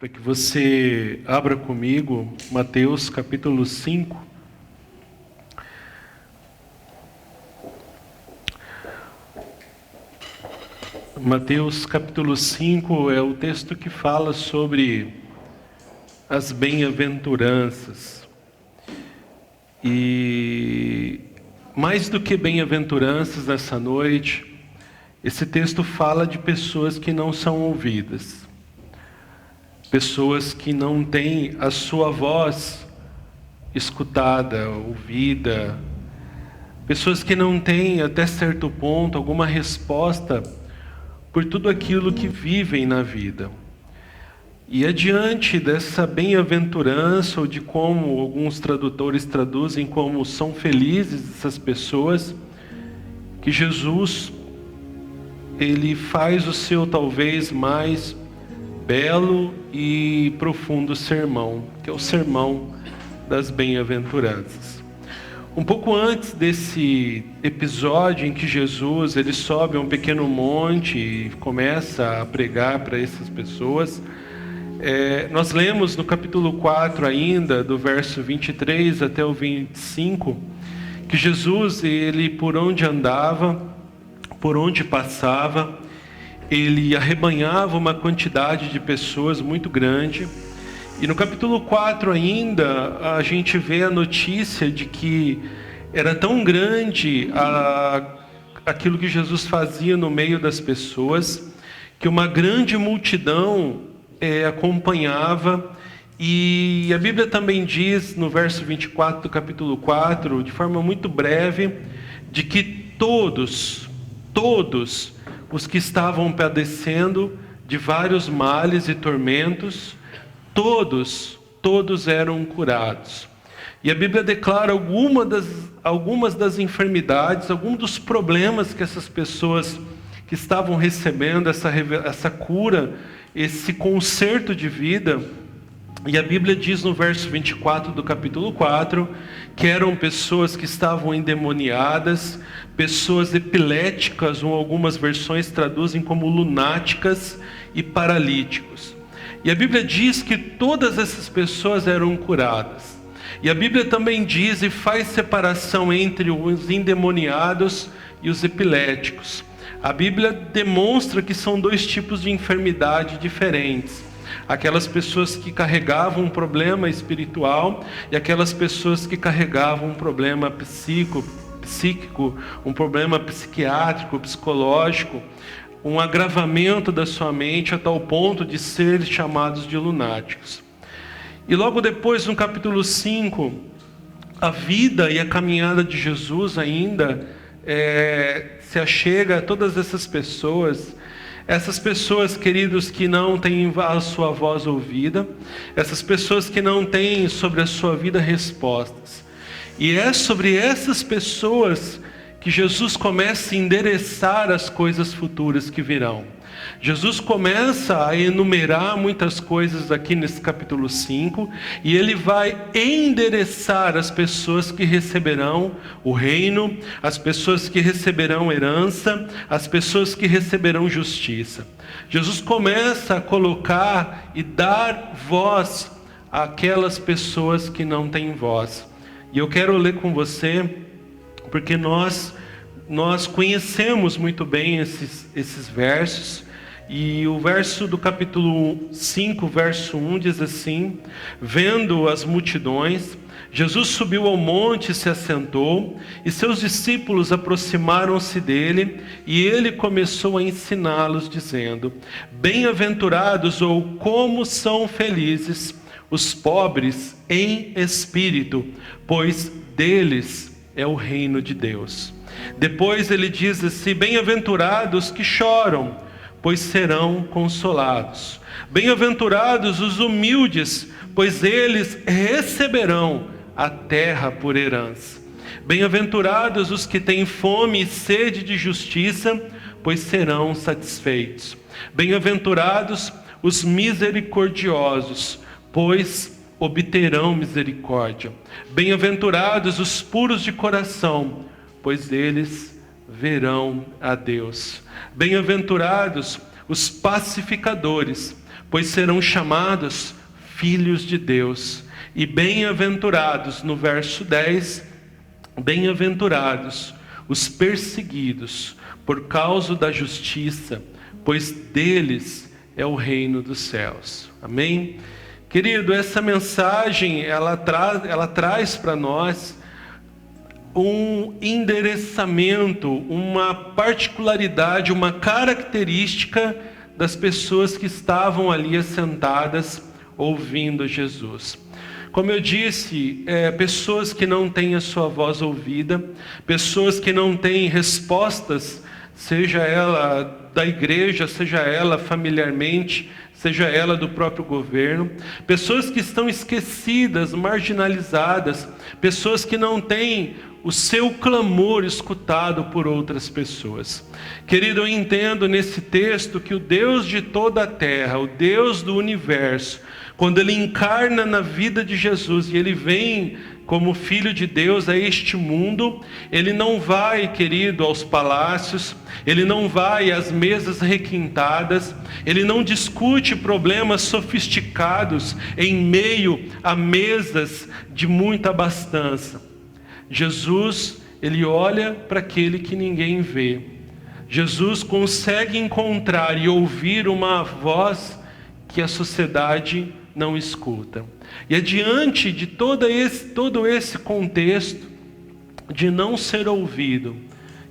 para que você abra comigo Mateus capítulo 5. Mateus capítulo 5 é o texto que fala sobre as bem-aventuranças. E mais do que bem-aventuranças nessa noite, esse texto fala de pessoas que não são ouvidas. Pessoas que não têm a sua voz escutada, ouvida. Pessoas que não têm, até certo ponto, alguma resposta por tudo aquilo que vivem na vida. E adiante dessa bem-aventurança, ou de como alguns tradutores traduzem como são felizes essas pessoas, que Jesus, ele faz o seu talvez mais belo e profundo sermão, que é o sermão das bem-aventuranças. Um pouco antes desse episódio em que Jesus ele sobe a um pequeno monte e começa a pregar para essas pessoas, nós lemos no capítulo 4 ainda, do verso 23 até o 25, que Jesus, ele por onde andava, por onde passava, ele arrebanhava uma quantidade de pessoas muito grande. E no capítulo 4 ainda, a gente vê a notícia de que era tão grande aquilo que Jesus fazia no meio das pessoas, que uma grande multidão acompanhava. E a Bíblia também diz, no verso 24 do capítulo 4, de forma muito breve, de que todos os que estavam padecendo de vários males e tormentos, todos eram curados. E a Bíblia declara algumas das enfermidades, alguns dos problemas que essas pessoas que estavam recebendo essa cura, esse conserto de vida. E a Bíblia diz no verso 24 do capítulo 4, que eram pessoas que estavam endemoniadas, pessoas epiléticas, ou algumas versões traduzem como lunáticas e paralíticos. E a Bíblia diz que todas essas pessoas eram curadas. E a Bíblia também diz e faz separação entre os endemoniados e os epiléticos. A Bíblia demonstra que são dois tipos de enfermidade diferentes. Aquelas pessoas que carregavam um problema espiritual e aquelas pessoas que carregavam um problema psíquico, um problema psiquiátrico, psicológico, um agravamento da sua mente a tal ponto de ser chamados de lunáticos. E logo depois, no capítulo 5, a vida e a caminhada de Jesus ainda se achega a todas essas pessoas, queridos, que não têm a sua voz ouvida, essas pessoas que não têm sobre a sua vida respostas. E é sobre essas pessoas que Jesus começa a endereçar as coisas futuras que virão. Jesus começa a enumerar muitas coisas aqui nesse capítulo 5, e ele vai endereçar as pessoas que receberão o reino, as pessoas que receberão herança, as pessoas que receberão justiça. Jesus começa a colocar e dar voz àquelas pessoas que não têm voz. E eu quero ler com você, porque nós conhecemos muito bem esses versos. E o verso do capítulo 5, verso 1 diz assim: vendo as multidões, Jesus subiu ao monte e se assentou, e seus discípulos aproximaram-se dele, e ele começou a ensiná-los, dizendo: bem-aventurados, ou como são felizes os pobres em espírito, pois deles é o reino de Deus. Depois ele diz assim: bem-aventurados que choram, pois serão consolados. Bem-aventurados os humildes, pois eles receberão a terra por herança. Bem-aventurados os que têm fome e sede de justiça, pois serão satisfeitos. Bem-aventurados os misericordiosos, pois obterão misericórdia. Bem-aventurados os puros de coração, pois eles verão a Deus. Bem-aventurados os pacificadores, pois serão chamados filhos de Deus. E bem-aventurados, no verso 10, bem-aventurados os perseguidos por causa da justiça, pois deles é o reino dos céus. Amém? Querido, essa mensagem, ela traz para nós um endereçamento, uma particularidade, uma característica das pessoas que estavam ali assentadas ouvindo Jesus. Como eu disse, pessoas que não têm a sua voz ouvida, pessoas que não têm respostas, seja ela da igreja, seja ela familiarmente, seja ela do próprio governo, pessoas que estão esquecidas, marginalizadas, pessoas que não têm o seu clamor escutado por outras pessoas. Querido, eu entendo nesse texto que o Deus de toda a terra, o Deus do universo, quando Ele encarna na vida de Jesus e Ele vem como Filho de Deus a este mundo, Ele não vai, querido, aos palácios, Ele não vai às mesas requintadas, Ele não discute problemas sofisticados em meio a mesas de muita abastança. Jesus, Ele olha para aquele que ninguém vê. Jesus consegue encontrar e ouvir uma voz que a sociedade não escuta. E é diante de todo esse contexto de não ser ouvido,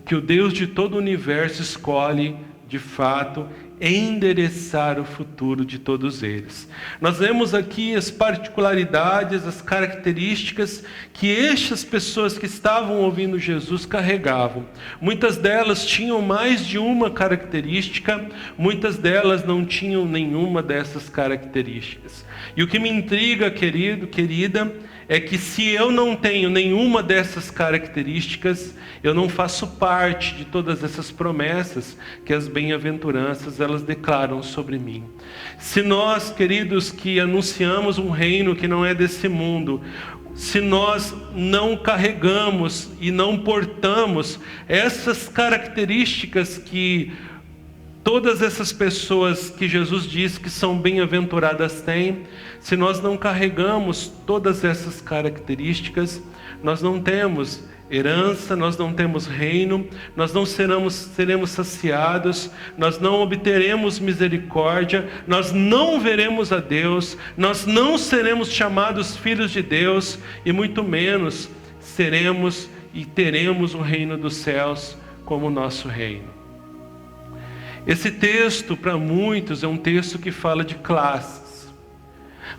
que o Deus de todo o universo escolhe, de fato, endereçar o futuro de todos eles. Nós vemos aqui as particularidades, as características que estas pessoas que estavam ouvindo Jesus carregavam. Muitas delas tinham mais de uma característica, muitas delas não tinham nenhuma dessas características. E o que me intriga, querido, querida, é que se eu não tenho nenhuma dessas características, eu não faço parte de todas essas promessas que as bem-aventuranças elas declaram sobre mim. Se nós, queridos, que anunciamos um reino que não é desse mundo, se nós não carregamos e não portamos essas características que todas essas pessoas que Jesus diz que são bem-aventuradas têm, se nós não carregamos todas essas características, nós não temos herança, nós não temos reino, nós não seremos saciados, nós não obteremos misericórdia, nós não veremos a Deus, nós não seremos chamados filhos de Deus, e muito menos seremos e teremos o reino dos céus como nosso reino. Esse texto, para muitos, é um texto que fala de classes.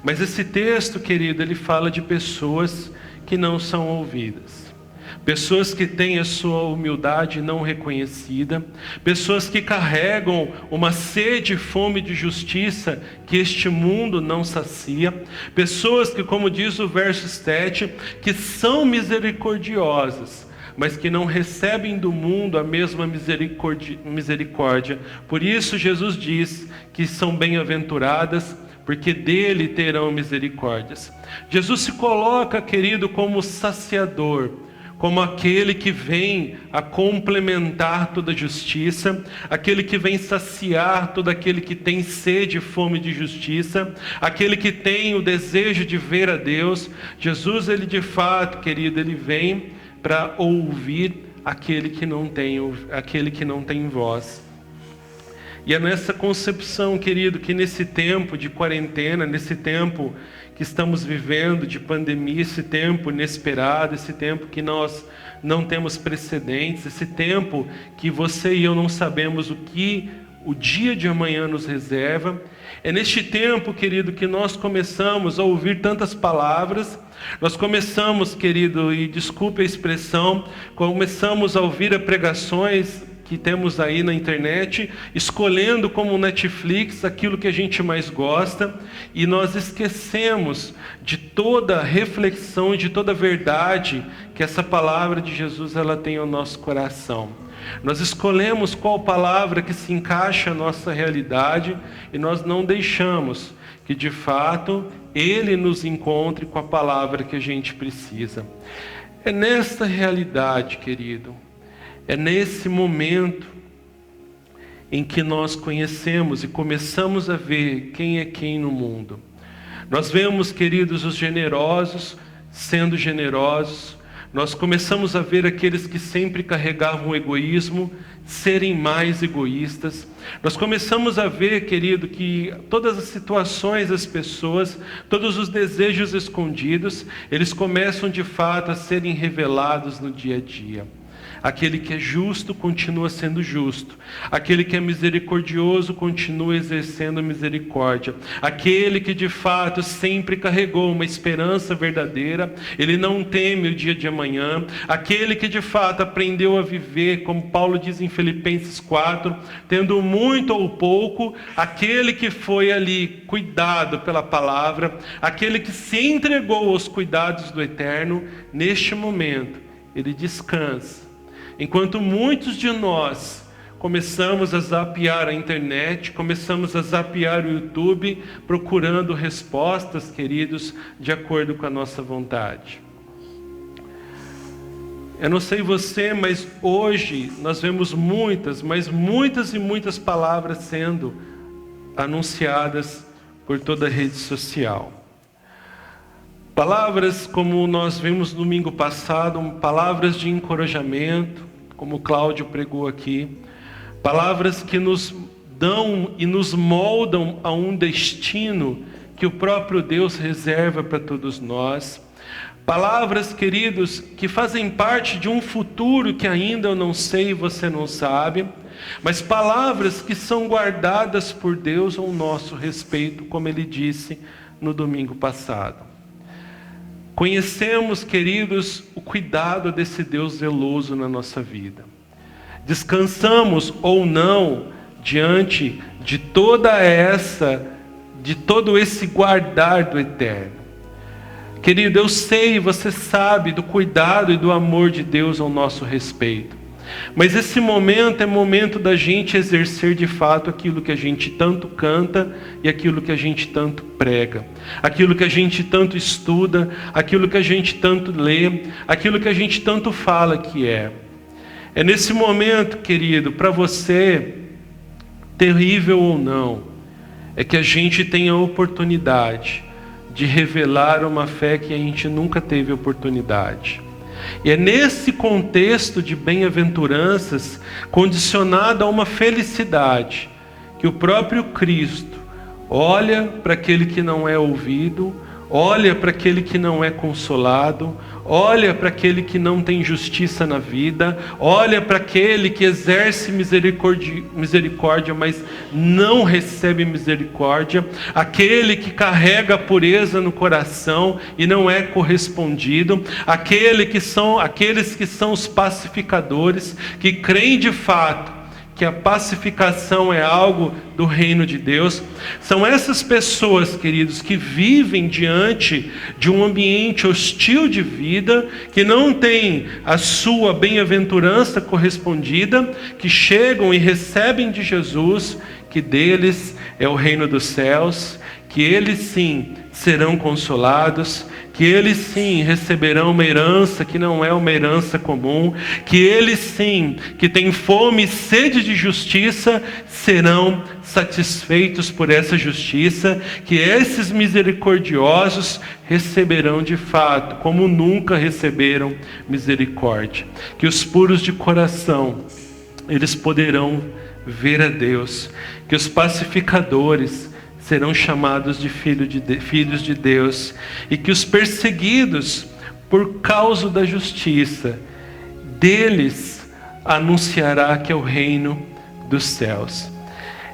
Mas esse texto, querido, ele fala de pessoas que não são ouvidas. Pessoas que têm a sua humildade não reconhecida. Pessoas que carregam uma sede e fome de justiça que este mundo não sacia. Pessoas que, como diz o verso 7, que são misericordiosas, mas que não recebem do mundo a mesma misericórdia. Por isso Jesus diz que são bem-aventuradas, porque dele terão misericórdias. Jesus se coloca, querido, como saciador, como aquele que vem a complementar toda a justiça, aquele que vem saciar todo aquele que tem sede e fome de justiça, aquele que tem o desejo de ver a Deus. Jesus, ele de fato, querido, ele vem para ouvir aquele que não tem voz. E é nessa concepção, querido, que nesse tempo de quarentena, nesse tempo que estamos vivendo de pandemia, esse tempo inesperado, esse tempo que nós não temos precedentes, esse tempo que você e eu não sabemos o que o dia de amanhã nos reserva, é neste tempo, querido, que nós começamos a ouvir tantas palavras. Nós começamos, querido, e desculpe a expressão, começamos a ouvir pregações que temos aí na internet, escolhendo como Netflix aquilo que a gente mais gosta, e nós esquecemos de toda a reflexão e de toda a verdade que essa palavra de Jesus ela tem ao nosso coração. Nós escolhemos qual palavra que se encaixa à nossa realidade, e nós não deixamos que de fato Ele nos encontre com a palavra que a gente precisa. É nesta realidade, querido, é nesse momento em que nós conhecemos e começamos a ver quem é quem no mundo. Nós vemos, queridos, os generosos sendo generosos. Nós começamos a ver aqueles que sempre carregavam o egoísmo serem mais egoístas. Nós começamos a ver, querido, que todas as situações das pessoas, todos os desejos escondidos, eles começam de fato a serem revelados no dia a dia. Aquele que é justo continua sendo justo. Aquele que é misericordioso continua exercendo misericórdia. Aquele que de fato sempre carregou uma esperança verdadeira, ele não teme o dia de amanhã. Aquele que de fato aprendeu a viver, como Paulo diz em Filipenses 4, tendo muito ou pouco, aquele que foi ali cuidado pela palavra, aquele que se entregou aos cuidados do Eterno, neste momento, ele descansa. Enquanto muitos de nós começamos a zapear a internet, começamos a zapear o YouTube, procurando respostas, queridos, de acordo com a nossa vontade. Eu não sei você, mas hoje nós vemos muitas, mas muitas e muitas palavras sendo anunciadas por toda a rede social. Palavras como nós vimos no domingo passado, palavras de encorajamento, como o Cláudio pregou aqui, palavras que nos dão e nos moldam a um destino que o próprio Deus reserva para todos nós. Palavras, queridos, que fazem parte de um futuro que ainda eu não sei e você não sabe, mas palavras que são guardadas por Deus ao nosso respeito, como Ele disse no domingo passado. Conhecemos, queridos, o cuidado desse Deus zeloso na nossa vida. Descansamos ou não diante de todo esse guardar do Eterno. Querido, eu sei, você sabe do cuidado e do amor de Deus ao nosso respeito. Mas esse momento é momento da gente exercer de fato aquilo que a gente tanto canta e aquilo que a gente tanto prega, aquilo que a gente tanto estuda, aquilo que a gente tanto lê, aquilo que a gente tanto fala que é. É nesse momento, querido, para você, terrível ou não, é que a gente tem a oportunidade de revelar uma fé que a gente nunca teve oportunidade. E é nesse contexto de bem-aventuranças, condicionado a uma felicidade, que o próprio Cristo olha para aquele que não é ouvido, olha para aquele que não é consolado, olha para aquele que não tem justiça na vida, olha para aquele que exerce misericórdia, mas não recebe misericórdia, aquele que carrega a pureza no coração e não é correspondido, aqueles que são os pacificadores, que creem de fato que a pacificação é algo do reino de Deus. São essas pessoas, queridos, que vivem diante de um ambiente hostil de vida, que não tem a sua bem-aventurança correspondida, que chegam e recebem de Jesus, que deles é o reino dos céus, que eles sim serão consolados, que eles sim receberão uma herança que não é uma herança comum, que eles sim, que têm fome e sede de justiça, serão satisfeitos por essa justiça, que esses misericordiosos receberão de fato, como nunca receberam misericórdia, que os puros de coração, eles poderão ver a Deus, que os pacificadores serão chamados de filhos de Deus, e que os perseguidos por causa da justiça deles anunciará que é o reino dos céus.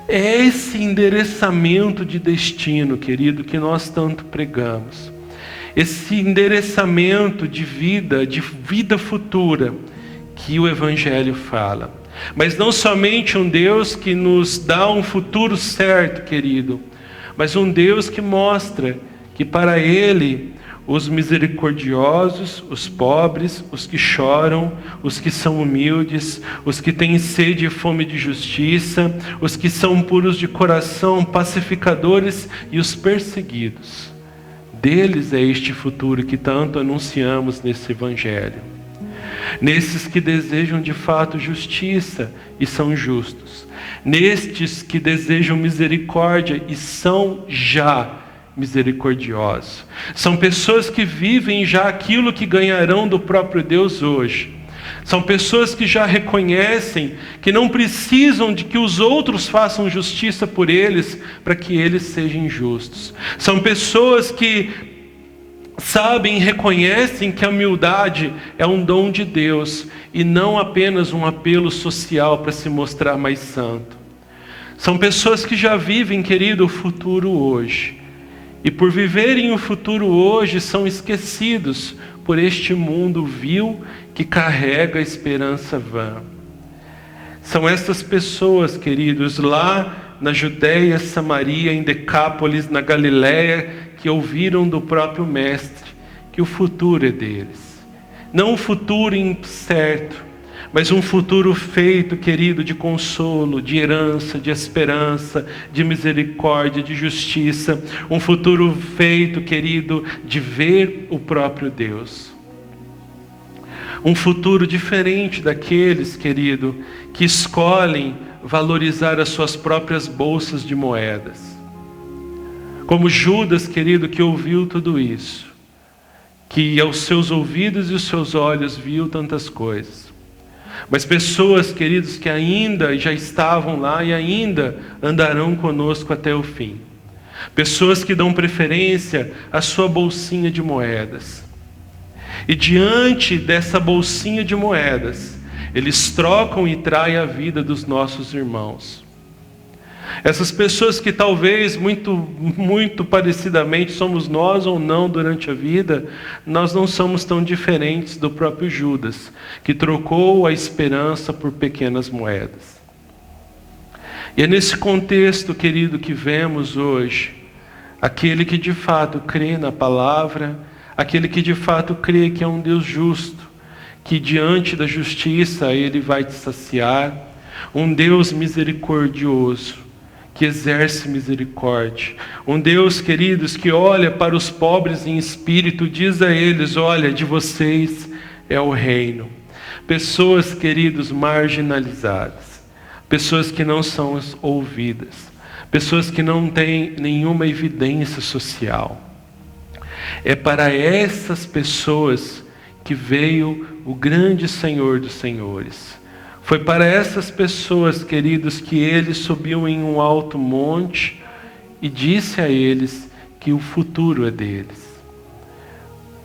É esse endereçamento de destino, querido, que nós tanto pregamos. Esse endereçamento de vida futura que o Evangelho fala. Mas não somente um Deus que nos dá um futuro certo, querido, mas um Deus que mostra que para Ele, os misericordiosos, os pobres, os que choram, os que são humildes, os que têm sede e fome de justiça, os que são puros de coração, pacificadores e os perseguidos. Deles é este futuro que tanto anunciamos nesse Evangelho. Nesses que desejam de fato justiça e são justos. nestes que desejam misericórdia e são já misericordiosos. São pessoas que vivem já aquilo que ganharão do próprio Deus hoje. São pessoas que já reconhecem que não precisam de que os outros façam justiça por eles para que eles sejam justos. São pessoas que sabem e reconhecem que a humildade é um dom de Deus e não apenas um apelo social para se mostrar mais santo. São pessoas que já vivem, querido, o futuro hoje. E por viverem o futuro hoje, são esquecidos por este mundo vil que carrega a esperança vã. São essas pessoas, queridos, lá na Judéia, Samaria, em Decápolis, na Galiléia, que ouviram do próprio Mestre que o futuro é deles. Não um futuro incerto, mas um futuro feito, querido, de consolo, de herança, de esperança, de misericórdia, de justiça. Um futuro feito, querido, de ver o próprio Deus. Um futuro diferente daqueles, querido, que escolhem valorizar as suas próprias bolsas de moedas. Como Judas, querido, que ouviu tudo isso, que aos seus ouvidos e os seus olhos viu tantas coisas. Mas pessoas, queridos, que ainda já estavam lá e ainda andarão conosco até o fim. Pessoas que dão preferência à sua bolsinha de moedas. E diante dessa bolsinha de moedas, eles trocam e traem a vida dos nossos irmãos. Essas pessoas que talvez muito parecidamente somos nós ou não durante a vida, nós não somos tão diferentes do próprio Judas, que trocou a esperança por pequenas moedas. E é nesse contexto, querido, que vemos hoje aquele que de fato crê na palavra, aquele que de fato crê que é um Deus justo, que diante da justiça Ele vai te saciar, um Deus misericordioso, que exerce misericórdia. Um Deus, queridos, que olha para os pobres em espírito, diz a eles: olha, de vocês é o reino. Pessoas, queridos, marginalizadas, pessoas que não são ouvidas, pessoas que não têm nenhuma evidência social. É para essas pessoas que veio o grande Senhor dos Senhores. Foi para essas pessoas, queridos, que ele subiu em um alto monte e disse a eles que o futuro é deles.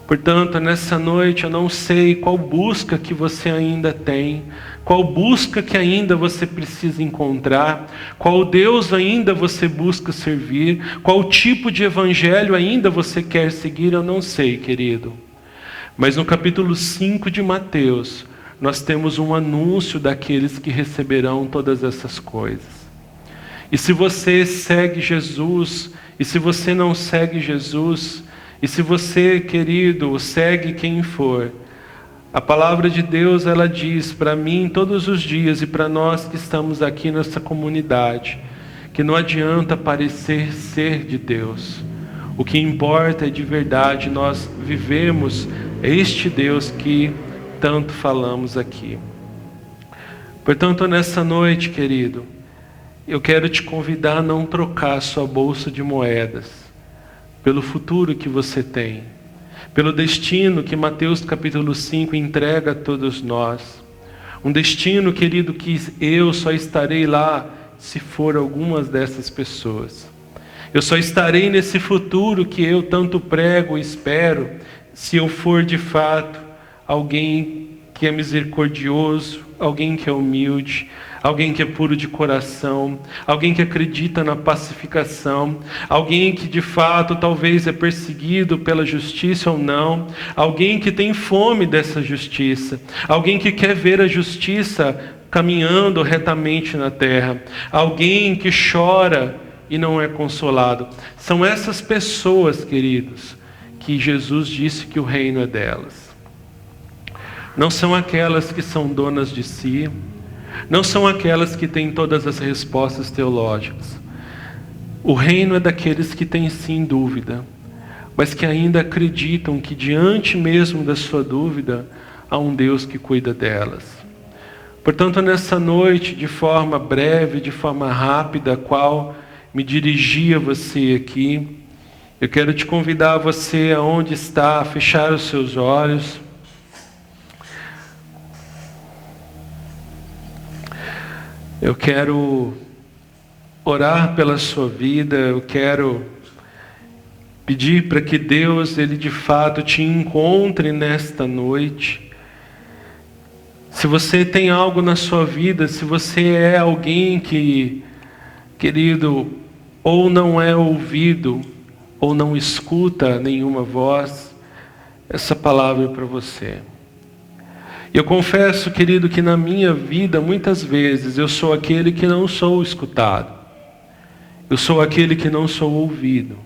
Portanto, nessa noite eu não sei qual busca que você ainda tem, qual busca que ainda você precisa encontrar, qual Deus ainda você busca servir, qual tipo de evangelho ainda você quer seguir, eu não sei, querido. Mas no capítulo 5 de Mateus, nós temos um anúncio daqueles que receberão todas essas coisas. E se você segue Jesus, e se você não segue Jesus, e se você, querido, segue quem for, a palavra de Deus, ela diz para mim todos os dias e para nós que estamos aqui nessa comunidade, que não adianta parecer ser de Deus. O que importa é de verdade nós vivemos este Deus que tanto falamos aqui. Portanto, nessa noite, querido, eu quero te convidar a não trocar a sua bolsa de moedas pelo futuro que você tem, pelo destino que Mateus capítulo 5 entrega a todos nós. Um destino, querido, que eu só estarei lá se for algumas dessas pessoas. Eu só estarei nesse futuro que eu tanto prego e espero se eu for de fato alguém que é misericordioso, alguém que é humilde, alguém que é puro de coração, alguém que acredita na pacificação, alguém que de fato talvez é perseguido pela justiça ou não, alguém que tem fome dessa justiça, alguém que quer ver a justiça caminhando retamente na terra, alguém que chora e não é consolado. São essas pessoas, queridos, que Jesus disse que o reino é delas. Não são aquelas que são donas de si, não são aquelas que têm todas as respostas teológicas. O reino é daqueles que têm sim dúvida, mas que ainda acreditam que diante mesmo da sua dúvida, há um Deus que cuida delas. Portanto, nessa noite, de forma breve, de forma rápida, a qual me dirigi a você aqui, eu quero te convidar a você, aonde está, a fechar os seus olhos. Eu quero orar pela sua vida, eu quero pedir para que Deus, Ele de fato te encontre nesta noite. Se você tem algo na sua vida, se você é alguém que, querido, ou não é ouvido, ou não escuta nenhuma voz, essa palavra é para você. Eu confesso, querido, que na minha vida, muitas vezes, eu sou aquele que não sou escutado. Eu sou aquele que não sou ouvido.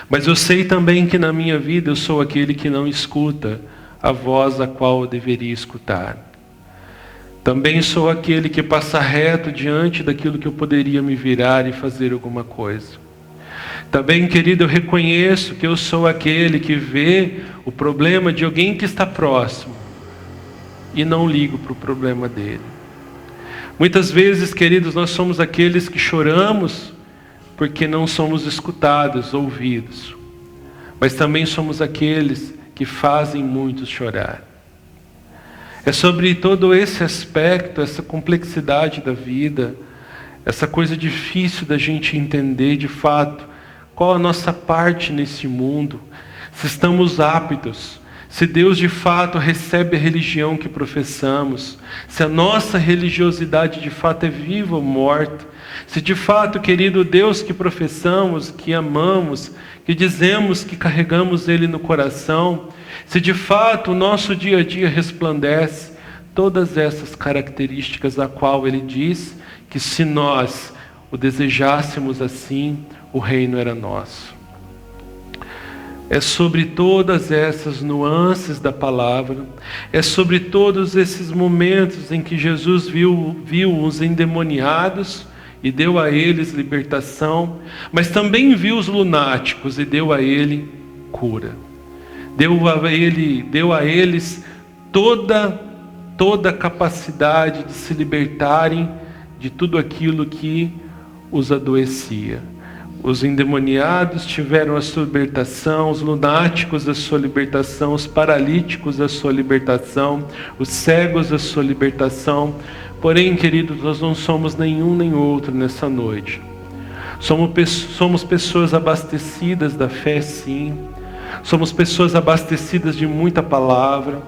Mas eu sei também que na minha vida eu sou aquele que não escuta a voz a qual eu deveria escutar. Também sou aquele que passa reto diante daquilo que eu poderia me virar e fazer alguma coisa. Também, querido, eu reconheço que eu sou aquele que vê o problema de alguém que está próximo e não ligo para o problema dele. Muitas vezes, queridos, nós somos aqueles que choramos porque não somos escutados, ouvidos. Mas também somos aqueles que fazem muitos chorar. É sobre todo esse aspecto, essa complexidade da vida, essa coisa difícil da gente entender de fato qual a nossa parte nesse mundo, se estamos aptos, se Deus de fato recebe a religião que professamos, se a nossa religiosidade de fato é viva ou morta, se de fato, querido, Deus que professamos, que amamos, que dizemos que carregamos Ele no coração, se de fato o nosso dia a dia resplandece todas essas características a qual Ele diz que se nós o desejássemos assim, o reino era nosso. É sobre todas essas nuances da palavra, é sobre todos esses momentos em que Jesus viu os endemoniados e deu a eles libertação, mas também viu os lunáticos e deu a ele cura. Deu a eles toda a capacidade de se libertarem de tudo aquilo que os adoecia. Os endemoniados tiveram a sua libertação, os lunáticos a sua libertação, os paralíticos a sua libertação, os cegos a sua libertação. Porém, queridos, nós não somos nenhum nem outro nessa noite. Somos pessoas abastecidas da fé, sim. Somos pessoas abastecidas de muita palavra.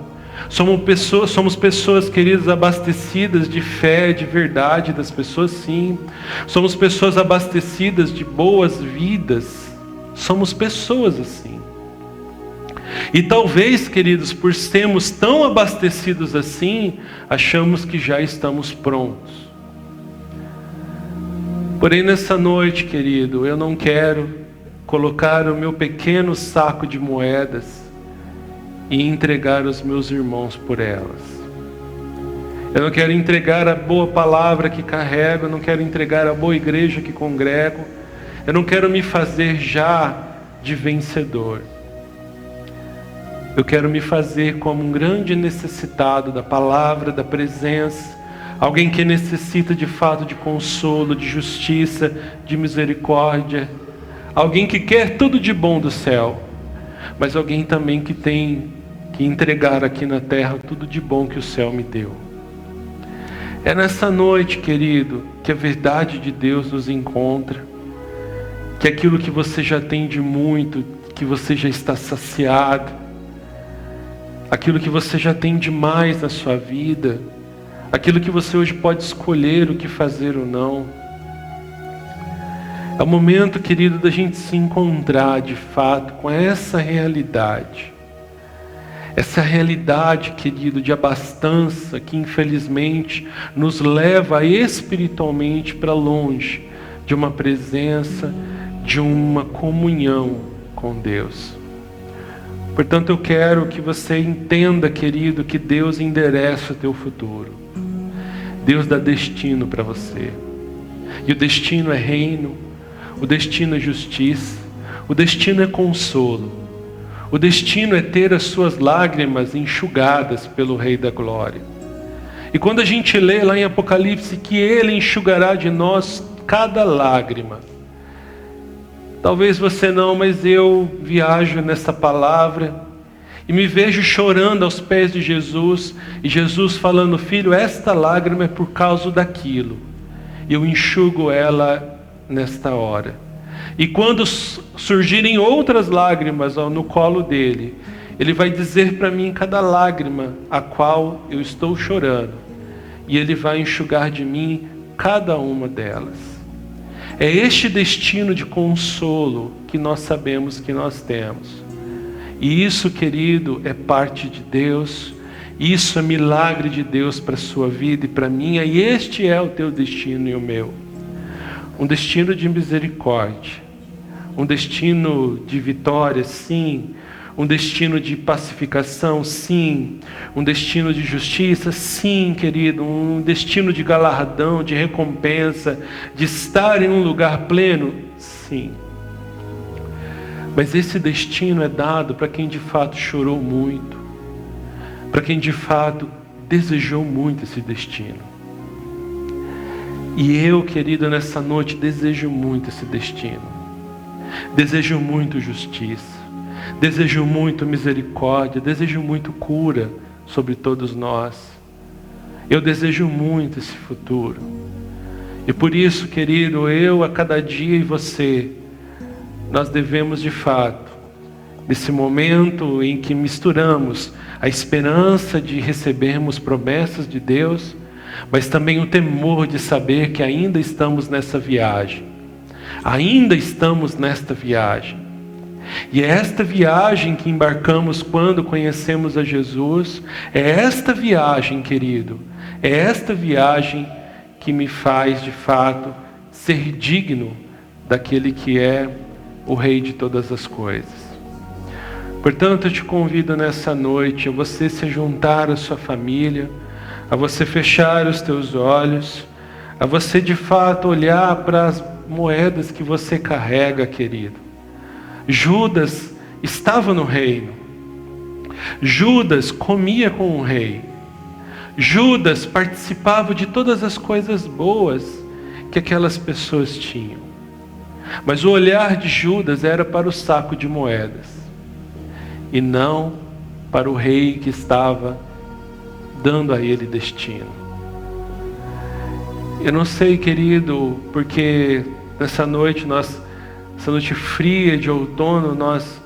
Somos pessoas, queridos, abastecidas de fé, de verdade das pessoas, sim. Somos pessoas abastecidas de boas vidas. Somos pessoas assim. E talvez, queridos, por sermos tão abastecidos assim, achamos que já estamos prontos. Porém, nessa noite, querido, eu não quero colocar o meu pequeno saco de moedas e entregar os meus irmãos por elas. Eu não quero entregar a boa palavra que carrego, eu não quero entregar a boa igreja que congrego, eu não quero me fazer já de vencedor. Eu quero me fazer como um grande necessitado da palavra, da presença, alguém que necessita de fato de consolo, de justiça, de misericórdia, alguém que quer tudo de bom do céu, mas alguém também que tem que entregar aqui na terra tudo de bom que o céu me deu. É nessa noite, querido, que a verdade de Deus nos encontra, que aquilo que você já tem de muito, que você já está saciado, aquilo que você já tem demais na sua vida, aquilo que você hoje pode escolher o que fazer ou não. É o momento, querido, da gente se encontrar de fato com essa realidade. Essa realidade, querido, de abastança que infelizmente nos leva espiritualmente para longe de uma presença, de uma comunhão com Deus. Portanto, eu quero que você entenda, querido, que Deus endereça o teu futuro. Deus dá destino para você. E o destino é reino, o destino é justiça, o destino é consolo. O destino é ter as suas lágrimas enxugadas pelo Rei da Glória. E quando a gente lê lá em Apocalipse que Ele enxugará de nós cada lágrima. Talvez você não, mas eu viajo nessa palavra e me vejo chorando aos pés de Jesus, e Jesus falando: filho, esta lágrima é por causa daquilo. E eu enxugo ela nesta hora. E quando surgirem outras lágrimas no colo dele, Ele vai dizer para mim cada lágrima a qual eu estou chorando, e Ele vai enxugar de mim cada uma delas. É este destino de consolo que nós sabemos que nós temos. E isso, querido, é parte de Deus. Isso é milagre de Deus para a sua vida e para a minha. E este é o teu destino e o meu. Um destino de misericórdia. Um destino de vitória, sim. Um destino de pacificação, sim. Um destino de justiça, sim, querido. Um destino de galardão, de recompensa, de estar em um lugar pleno, sim. Mas esse destino é dado para quem de fato chorou muito, para quem de fato desejou muito esse destino. E eu, querido, nessa noite desejo muito esse destino. Desejo muito justiça. Desejo muito misericórdia, desejo muito cura sobre todos nós. Eu desejo muito esse futuro. E por isso, querido, eu a cada dia e você, nós devemos de fato, nesse momento em que misturamos a esperança de recebermos promessas de Deus, mas também o temor de saber que ainda estamos nessa viagem. Ainda estamos nesta viagem. E é esta viagem que embarcamos quando conhecemos a Jesus. É esta viagem, querido, é esta viagem que me faz de fato ser digno daquele que é o Rei de todas as coisas. Portanto, eu te convido nessa noite a você se juntar à sua família, a você fechar os teus olhos, a você de fato olhar para as moedas que você carrega, querido. Judas estava no reino. Judas comia com o rei. Judas participava de todas as coisas boas que aquelas pessoas tinham. Mas o olhar de Judas era para o saco de moedas e não para o rei que estava dando a ele destino. Eu não sei, querido, porque nessa noite essa noite fria de outono, nós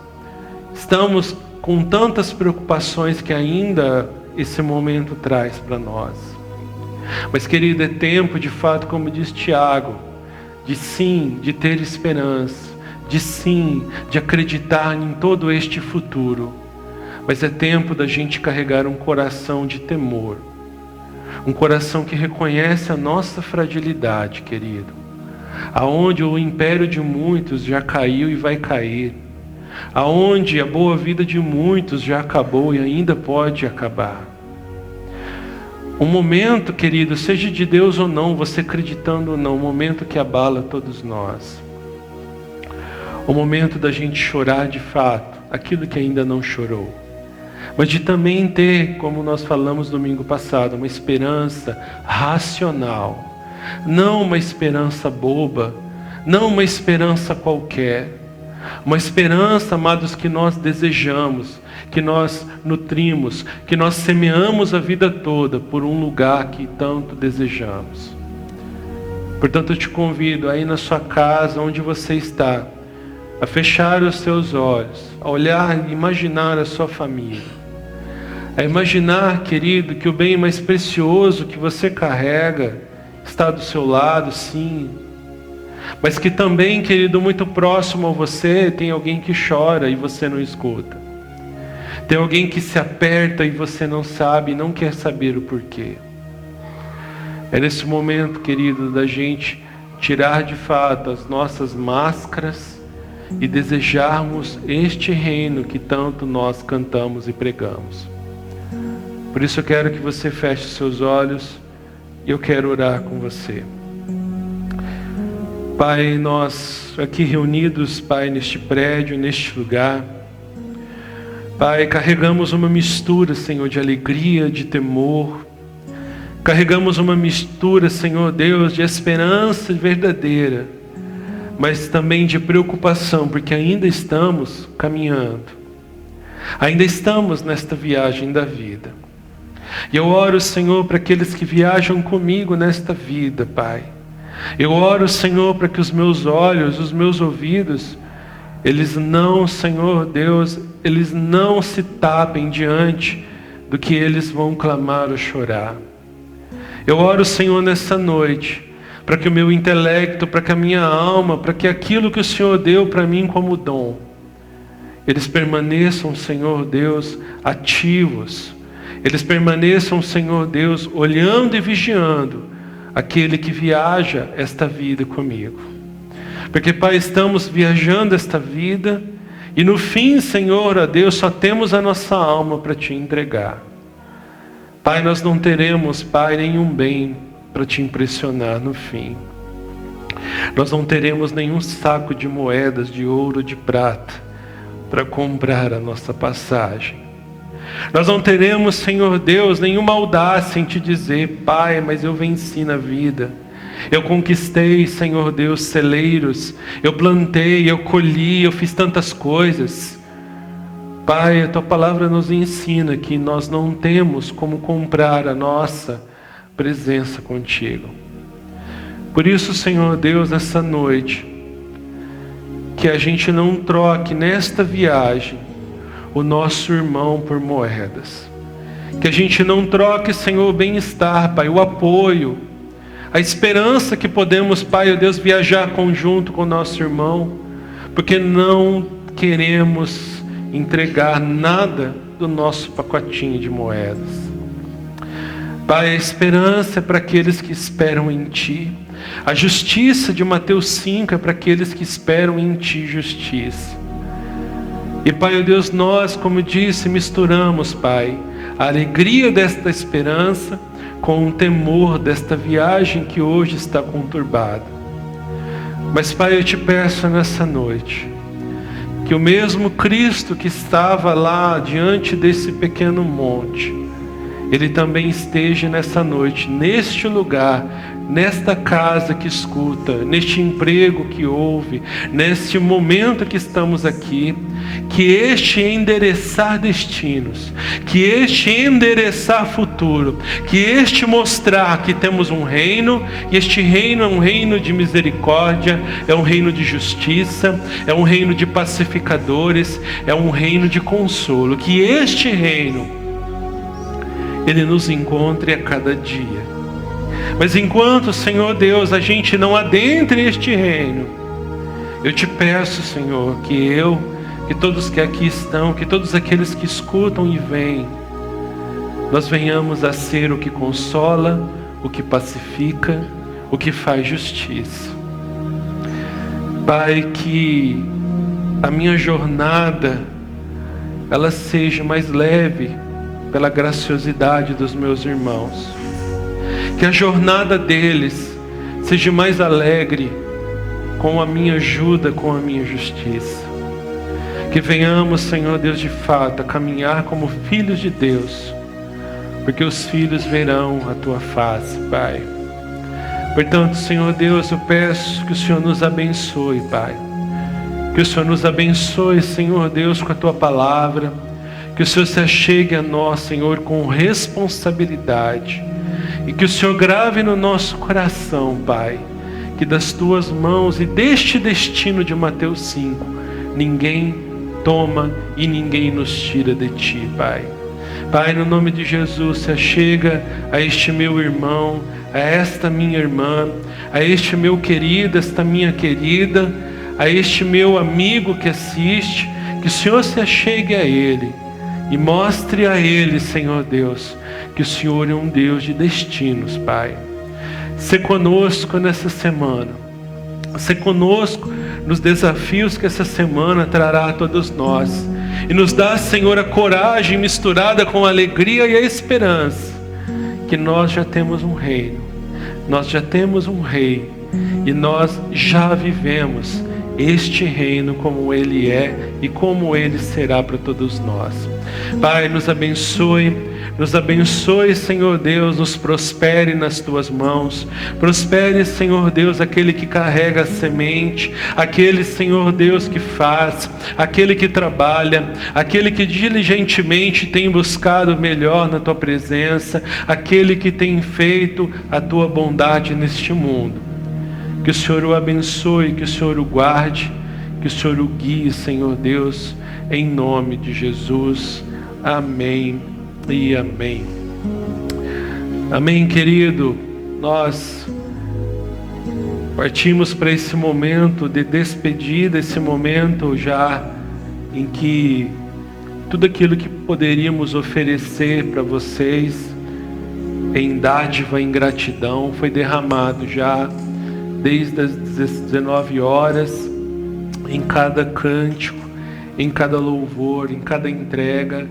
estamos com tantas preocupações que ainda esse momento traz para nós. Mas, querido, é tempo de fato, como diz Tiago, de ter esperança, de acreditar em todo este futuro. Mas é tempo da gente carregar um coração de temor, um coração que reconhece a nossa fragilidade, querido. Aonde o império de muitos já caiu e vai cair, aonde a boa vida de muitos já acabou e ainda pode acabar. Um momento, querido, seja de Deus ou não, você acreditando ou não, um momento que abala todos nós. O momento da gente chorar de fato, aquilo que ainda não chorou. Mas de também ter, como nós falamos domingo passado, uma esperança racional. Não uma esperança boba, não uma esperança qualquer. Uma esperança, amados, que nós desejamos, que nós nutrimos, que nós semeamos a vida toda por um lugar que tanto desejamos. Portanto, eu te convido aí na sua casa, onde você está, a fechar os seus olhos, a olhar e imaginar a sua família. A imaginar, querido, que o bem mais precioso que você carrega está do seu lado, sim. Mas que também, querido, muito próximo a você, tem alguém que chora e você não escuta. Tem alguém que se aperta e você não sabe, não quer saber o porquê. É nesse momento, querido, da gente tirar de fato as nossas máscaras e desejarmos este reino que tanto nós cantamos e pregamos. Por isso eu quero que você feche seus olhos e eu quero orar com você. Pai, nós aqui reunidos, Pai, neste prédio, neste lugar, Pai, carregamos uma mistura, Senhor, de alegria, de temor, Carregamos uma mistura, Senhor Deus, de esperança verdadeira, mas também de preocupação, porque ainda estamos caminhando. Ainda estamos nesta viagem da vida. E eu oro, Senhor, para aqueles que viajam comigo nesta vida, Pai. Eu oro, Senhor, para que os meus olhos, os meus ouvidos, eles não, Senhor Deus, eles não se tapem diante do que eles vão clamar ou chorar. Eu oro, Senhor, nessa noite, para que o meu intelecto, para que a minha alma, para que aquilo que o Senhor deu para mim como dom, eles permaneçam, Senhor Deus, ativos. Eles permaneçam, Senhor Deus, olhando e vigiando aquele que viaja esta vida comigo. Porque, Pai, estamos viajando esta vida e no fim, Senhor, a Deus, só temos a nossa alma para Te entregar. Pai, nós não teremos, Pai, nenhum bem para Te impressionar no fim. Nós não teremos nenhum saco de moedas de ouro ou de prata para comprar a nossa passagem. Nós não teremos, Senhor Deus, nenhuma audácia em Te dizer: Pai, mas eu venci na vida. Eu conquistei, Senhor Deus, celeiros. Eu plantei, eu colhi, eu fiz tantas coisas. Pai, a Tua palavra nos ensina que nós não temos como comprar a nossa presença contigo. Por isso, Senhor Deus, nessa noite, que a gente não troque nesta viagem o nosso irmão por moedas. Que a gente não troque, Senhor, o bem-estar, Pai, o apoio, a esperança que podemos, Pai, ó Deus, viajar conjunto com o nosso irmão, porque não queremos entregar nada do nosso pacotinho de moedas. Pai, a esperança é para aqueles que esperam em Ti. A justiça de Mateus 5 é para aqueles que esperam em Ti justiça. E, Pai, ó Deus, nós, como disse, misturamos, Pai, a alegria desta esperança com o temor desta viagem que hoje está conturbada. Mas, Pai, eu Te peço nessa noite, que o mesmo Cristo que estava lá diante desse pequeno monte, Ele também esteja nessa noite, neste lugar, nesta casa que escuta, neste emprego que ouve, neste momento que estamos aqui, que este endereçar destinos, que este endereçar futuro, que este mostrar que temos um reino, e este reino é um reino de misericórdia, é um reino de justiça, é um reino de pacificadores, é um reino de consolo, que este reino, Ele nos encontre a cada dia. Mas enquanto, Senhor Deus, a gente não adentre este reino, eu Te peço, Senhor, que todos que aqui estão, que todos aqueles que escutam e veem, nós venhamos a ser o que consola, o que pacifica, o que faz justiça. Pai, que a minha jornada, ela seja mais leve pela graciosidade dos meus irmãos. Que a jornada deles seja mais alegre com a minha ajuda, com a minha justiça. Que venhamos, Senhor Deus, de fato, a caminhar como filhos de Deus, porque os filhos verão a Tua face, Pai. Portanto, Senhor Deus, eu peço que o Senhor nos abençoe, Pai. Que o Senhor nos abençoe, Senhor Deus, com a Tua palavra. Que o Senhor se achegue a nós, Senhor, com responsabilidade. E que o Senhor grave no nosso coração, Pai, que das Tuas mãos e deste destino de Mateus 5, ninguém toma e ninguém nos tira de Ti, Pai. Pai, no nome de Jesus, se achega a este meu irmão, a esta minha irmã, a este meu querido, esta minha querida, a este meu amigo que assiste, que o Senhor se achegue a ele e mostre a ele, Senhor Deus, que o Senhor é um Deus de destinos, Pai. Se conosco nessa semana, se conosco nos desafios que essa semana trará a todos nós, e nos dá, Senhor, a coragem misturada com a alegria e a esperança, que nós já temos um reino, nós já temos um rei, e nós já vivemos este reino como ele é e como ele será para todos nós. Pai, nos abençoe, Senhor Deus, nos prospere nas tuas mãos. Prospere, Senhor Deus, aquele que carrega a semente, aquele, Senhor Deus, que faz, aquele que trabalha, aquele que diligentemente tem buscado o melhor na tua presença, aquele que tem feito a tua bondade neste mundo. Que o Senhor o abençoe, que o Senhor o guarde, que o Senhor o guie, Senhor Deus, em nome de Jesus. Amém e amém. Amém, querido. Nós partimos para esse momento de despedida, esse momento já em que tudo aquilo que poderíamos oferecer para vocês em dádiva, em gratidão, foi derramado já desde as 19 horas, em cada cântico, em cada louvor, em cada entrega,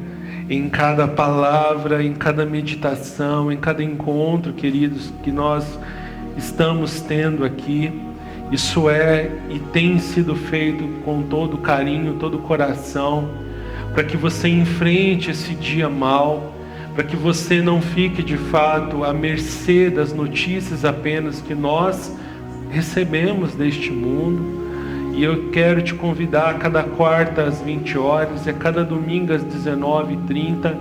em cada palavra, em cada meditação, em cada encontro, queridos, que nós estamos tendo aqui. Isso é e tem sido feito com todo carinho, todo coração, para que você enfrente esse dia mal, para que você não fique de fato à mercê das notícias apenas que nós recebemos deste mundo. E eu quero te convidar a cada quarta às 20 horas e a cada domingo às 19h30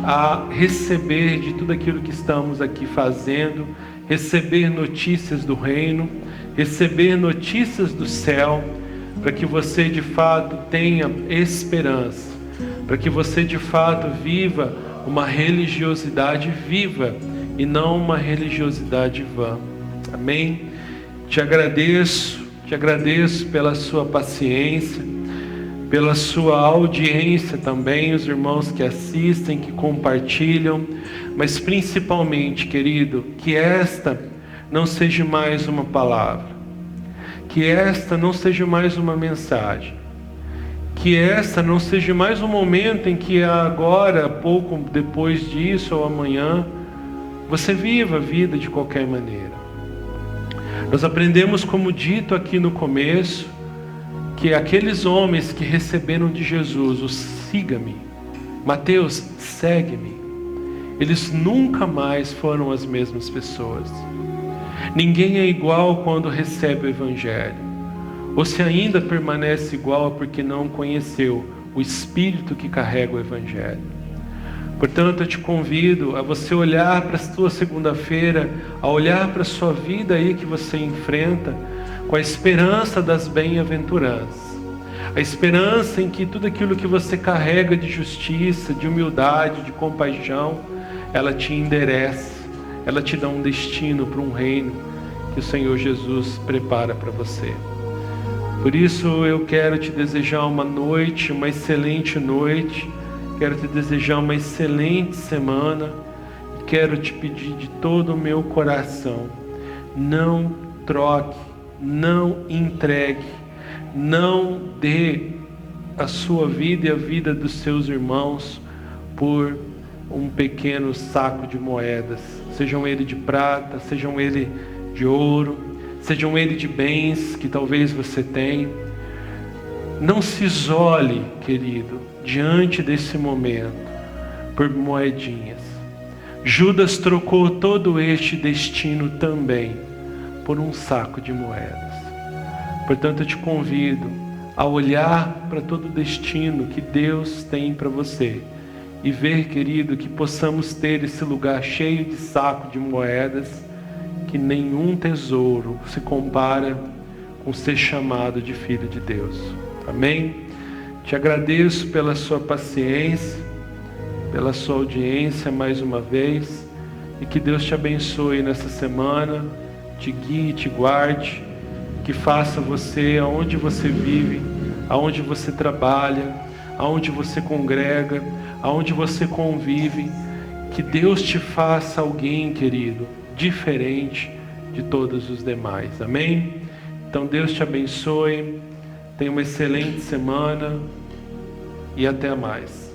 a receber de tudo aquilo que estamos aqui fazendo, receber notícias do reino, receber notícias do céu, para que você de fato tenha esperança, para que você de fato viva uma religiosidade viva e não uma religiosidade vã. Amém? Te agradeço pela sua paciência, pela sua audiência também, os irmãos que assistem, que compartilham, mas principalmente, querido, que esta não seja mais uma palavra, que esta não seja mais uma mensagem, que esta não seja mais um momento em que agora, pouco depois disso ou amanhã, você viva a vida de qualquer maneira. Nós aprendemos, como dito aqui no começo, que aqueles homens que receberam de Jesus o siga-me, Mateus, segue-me, eles nunca mais foram as mesmas pessoas. Ninguém é igual quando recebe o Evangelho. Ou se ainda permanece igual porque não conheceu o Espírito que carrega o Evangelho. Portanto, eu te convido a você olhar para a sua segunda-feira, a olhar para a sua vida aí que você enfrenta, com a esperança das bem-aventuranças. A esperança em que tudo aquilo que você carrega de justiça, de humildade, de compaixão, ela te endereça, ela te dá um destino para um reino que o Senhor Jesus prepara para você. Por isso eu quero te desejar uma noite, uma excelente noite. Quero te desejar uma excelente semana. Quero te pedir de todo o meu coração: não troque, não entregue, não dê a sua vida e a vida dos seus irmãos por um pequeno saco de moedas. Sejam ele de prata, sejam ele de ouro, sejam ele de bens que talvez você tenha. Não se isole, querido, diante desse momento, por moedinhas. Judas trocou todo este destino também por um saco de moedas. Portanto, eu te convido a olhar para todo o destino que Deus tem para você e ver, querido, que possamos ter esse lugar cheio de saco de moedas, que nenhum tesouro se compara com ser chamado de filho de Deus. Amém? Te agradeço pela sua paciência, pela sua audiência mais uma vez, e que Deus te abençoe nessa semana, te guie, te guarde, que faça você, aonde você vive, aonde você trabalha, aonde você congrega, aonde você convive, que Deus te faça alguém, querido, diferente de todos os demais. Amém? Então Deus te abençoe. Tenha uma excelente semana e até mais.